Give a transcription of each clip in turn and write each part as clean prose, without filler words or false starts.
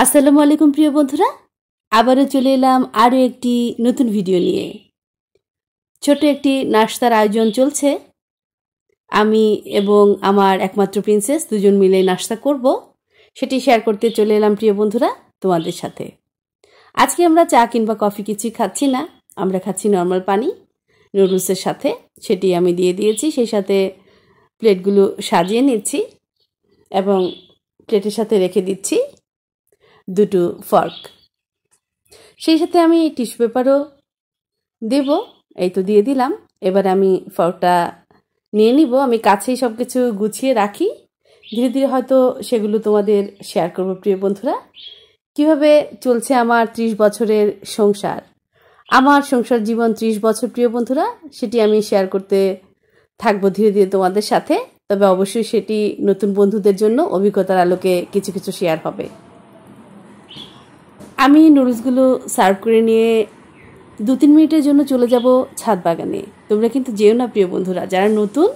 আসসালামু আলাইকুম প্রিয় বন্ধুরা, আবারও চলে এলাম আরও একটি নতুন ভিডিও নিয়ে। ছোট একটি নাস্তার আয়োজন চলছে। আমি এবং আমার একমাত্র প্রিন্সেস দুজন মিলে নাস্তা করব, সেটি শেয়ার করতে চলে এলাম প্রিয় বন্ধুরা তোমাদের সাথে। আজকে আমরা চা কিংবা কফি কিছুই খাচ্ছি না, আমরা খাচ্ছি নর্মাল পানি নুডলসের সাথে। সেটি আমি দিয়ে দিয়েছি, সেই সাথে প্লেটগুলো সাজিয়ে নিচ্ছি এবং প্লেটের সাথে রেখে দিচ্ছি দুটো ফর্ক। সেই সাথে আমি টিস্যু পেপারও দেব, এই তো দিয়ে দিলাম। এবার আমি ফর্কটা নিয়ে নিব। আমি কাছেই সব কিছু গুছিয়ে রাখি, ধীরে ধীরে হয়তো সেগুলো তোমাদের শেয়ার করব প্রিয় বন্ধুরা। কিভাবে চলছে আমার 30 বছরের সংসার, আমার সংসার জীবন 30 বছর প্রিয় বন্ধুরা, সেটি আমি শেয়ার করতে থাকবো ধীরে ধীরে তোমাদের সাথে। তবে অবশ্যই সেটি নতুন বন্ধুদের জন্য অভিজ্ঞতার আলোকে কিছু কিছু শেয়ার হবে। আমি নুডলসগুলো সার্ভ করে নিয়ে 2-3 মিনিটের জন্য চলে যাব ছাদ বাগানে। তোমরা কিন্তু যেও না প্রিয় বন্ধুরা, যারা নতুন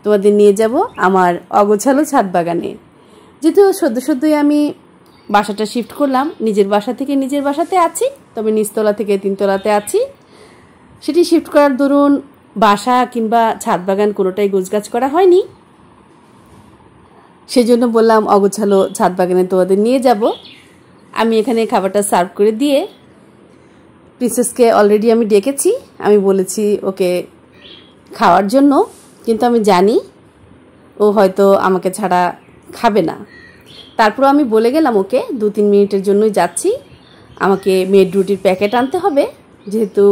তোমাদের নিয়ে যাব আমার অগোছালো ছাদ বাগানে। যেহেতু সদ্যই আমি বাসাটা শিফট করলাম, নিজের বাসা থেকে নিজের বাসাতে আছি, তবে নিচতলা থেকে 3তলাতে আছি। সেটি শিফট করার দরুন বাসা কিংবা ছাদ বাগান কোনোটাই গোছগাছ করা হয়নি, সেজন্য বললাম অগোছালো ছাদ বাগানে তোমাদের নিয়ে যাব। আমি এখানে খাবারটা সার্ভ করে দিয়ে প্রিন্সেসকে অলরেডি আমি ডেকেছি, আমি বলেছি ওকে খাওয়ার জন্য, কিন্তু আমি জানি ও হয়তো আমাকে ছাড়া খাবে না। তারপরও আমি বলে গেলাম ওকে 2-3 মিনিটের জন্যই যাচ্ছি, আমাকে মেড রুটির প্যাকেট আনতে হবে। যেহেতু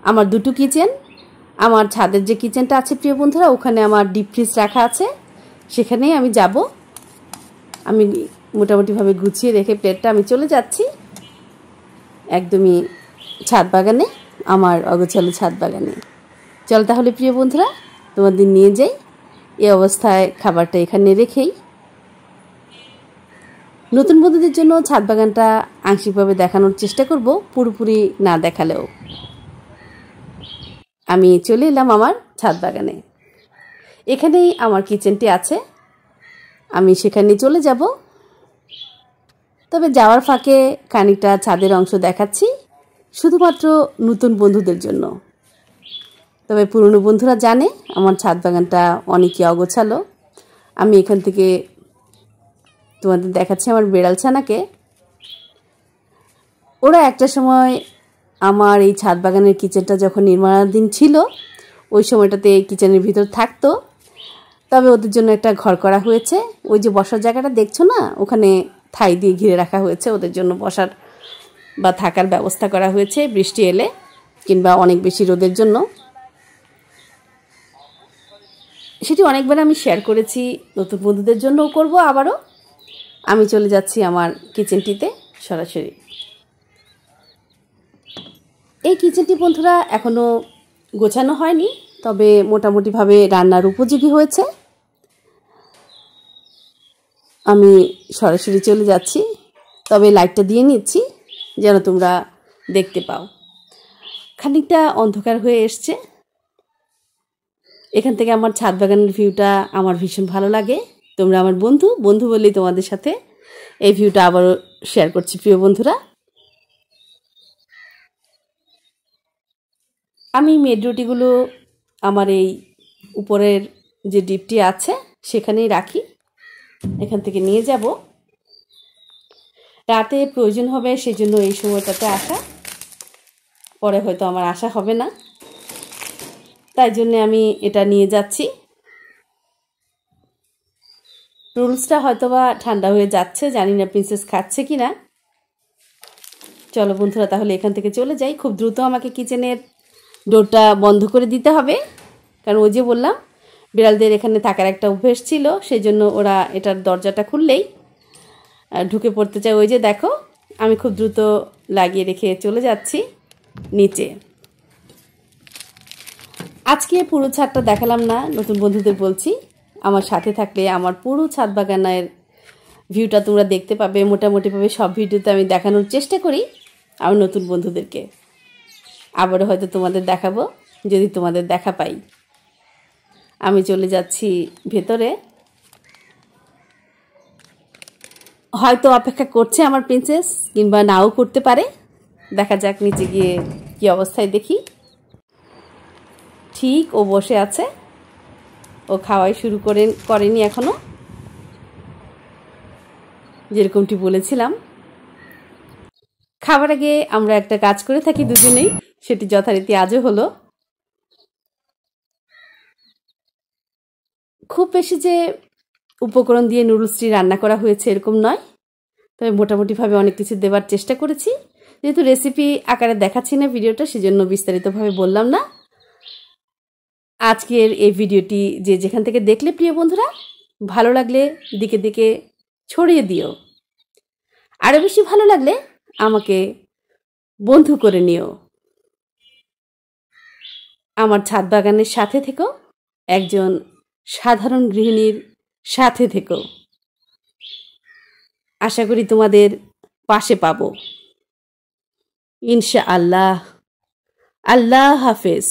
আমার দুটো কিচেন, আমার ছাদের যে কিচেনটা আছে প্রিয় বন্ধুরা, ওখানে আমার ডিপ ফ্রিজ রাখা আছে, সেখানেই আমি যাব। আমি মোটামুটিভাবে গুছিয়ে রেখে প্লেটটা আমি চলে যাচ্ছি একদমই ছাদ বাগানে, আমার অগোছালো ছাদ বাগানে। চল তাহলে প্রিয় বন্ধুরা তোমাদের নিয়ে যাই। এই অবস্থায় খাবারটা এখানে রেখেই নতুন বন্ধুদের জন্য ছাদ বাগানটা আংশিকভাবে দেখানোর চেষ্টা করব, পুরোপুরি না দেখালেও। আমি চলে এলাম আমার ছাদ বাগানে, এখানেই আমার কিচেনটি আছে, আমি সেখানে চলে যাব। তবে যাওয়ার ফাঁকে খানিকটা ছাদের অংশ দেখাচ্ছি, শুধুমাত্র নতুন বন্ধুদের জন্য। তবে পুরনো বন্ধুরা জানে আমার ছাদ বাগানটা অনেকই অগোছালো। আমি এখান থেকে তোমাদের দেখাচ্ছি আমার বেড়াল ছানাকে। ওরা একটা সময় আমার এই ছাদ বাগানের কিচেনটা যখন নির্মাণাধীন ছিল, ওই সময়টাতে কিচেনের ভিতর থাকতো। তবে ওদের জন্য একটা ঘর করা হয়েছে, ওই যে বসার জায়গাটা দেখছো না, ওখানে থাই দিয়ে ঘিরে রাখা হয়েছে, ওদের জন্য বসার বা থাকার ব্যবস্থা করা হয়েছে বৃষ্টি এলে কিংবা অনেক বেশি রোদের জন্য। সেটি অনেকবার আমি শেয়ার করেছি, নতুন বন্ধুদের জন্যও করব আবারও। আমি চলে যাচ্ছি আমার কিচেনটিতে সরাসরি। এই কিচেনটি বন্ধুরা এখনও গোছানো হয়নি, তবে মোটামুটিভাবে রান্নার উপযোগী হয়েছে। আমি সরাসরি চলে যাচ্ছি, তবে লাইটটা দিয়ে নিচ্ছি যেন তোমরা দেখতে পাও। খানিকটা অন্ধকার হয়ে এসছে, এখান থেকে আমার ছাদ বাগানের ভিউটা আমার ভীষণ ভালো লাগে। তোমরা আমার বন্ধু বলেই তোমাদের সাথে এই ভিউটা আবারও শেয়ার করছি প্রিয় বন্ধুরা। আমি মেড রুটিগুলো আমার এই উপরের যে ডিপটি আছে সেখানেই রাখি, এখান থেকে নিয়ে যাব। রাতে প্রয়োজন হবে সেজন্য এই সময়টাতে আসা, পরে হয়তো আমার আসা হবে না, তাই জন্য আমি এটা নিয়ে যাচ্ছি। রুলসটা হয়তোবা ঠান্ডা হয়ে যাচ্ছে, জানি না প্রিন্সেস খাচ্ছে কি না। চলো বন্ধুরা তাহলে এখান থেকে চলে যাই। খুব দ্রুত আমাকে কিচেনের ডোরটা বন্ধ করে দিতে হবে, কারণ ওই যে বললাম বিড়ালদের এখানে থাকার একটা অভ্যেস ছিল, সেই জন্য ওরা এটার দরজাটা খুললেই ঢুকে পড়তে চায়। ওই যে দেখো, আমি খুব দ্রুত লাগিয়ে রেখে চলে যাচ্ছি নিচে। আজকে পুরো ছাদটা দেখালাম না, নতুন বন্ধুদের বলছি আমার সাথে থাকলে আমার পুরো ছাদ বাগানের ভিউটা তোমরা দেখতে পাবে। মোটামুটিভাবে সব ভিডিওতে আমি দেখানোর চেষ্টা করি আমার নতুন বন্ধুদেরকে। আবারও হয়তো তোমাদের দেখাবো যদি তোমাদের দেখা পাই। আমি চলে যাচ্ছি ভেতরে। হয়তো অপেক্ষা করছে আমার প্রিন্সেস, কিংবা নাও করতে পারে। দেখা যাক নিচে গিয়ে কি অবস্থায় দেখি। ঠিক ও বসে আছে, ও খাওয়াই শুরু করেনি এখনো, যেরকমটি বলেছিলাম। খাবার আগে আমরা একটা কাজ করে থাকি দুজনেই, সেটি যথারীতি আজও হলো। খুব বেশি যে উপকরণ দিয়ে নুডলসটি রান্না করা হয়েছে এরকম নয়, তবে মোটামুটিভাবে অনেক কিছু দেবার চেষ্টা করেছি। যেহেতু রেসিপি আকারে দেখাচ্ছি না ভিডিওটা, সেজন্য বিস্তারিতভাবে বললাম না। আজকের এই ভিডিওটি যে যেখান থেকে দেখলে প্রিয় বন্ধুরা, ভালো লাগলে দিকে দিকে ছড়িয়ে দিও। আরও বেশি ভালো লাগলে আমাকে বন্ধু করে নিও। আমার ছাদ বাগানের সাথে থেকো, একজন সাধারণ গৃহিণীর সাথে থেকো। আশা করি তোমাদের পাশে পাবো ইনশাআল্লাহ। আল্লাহ হাফেজ।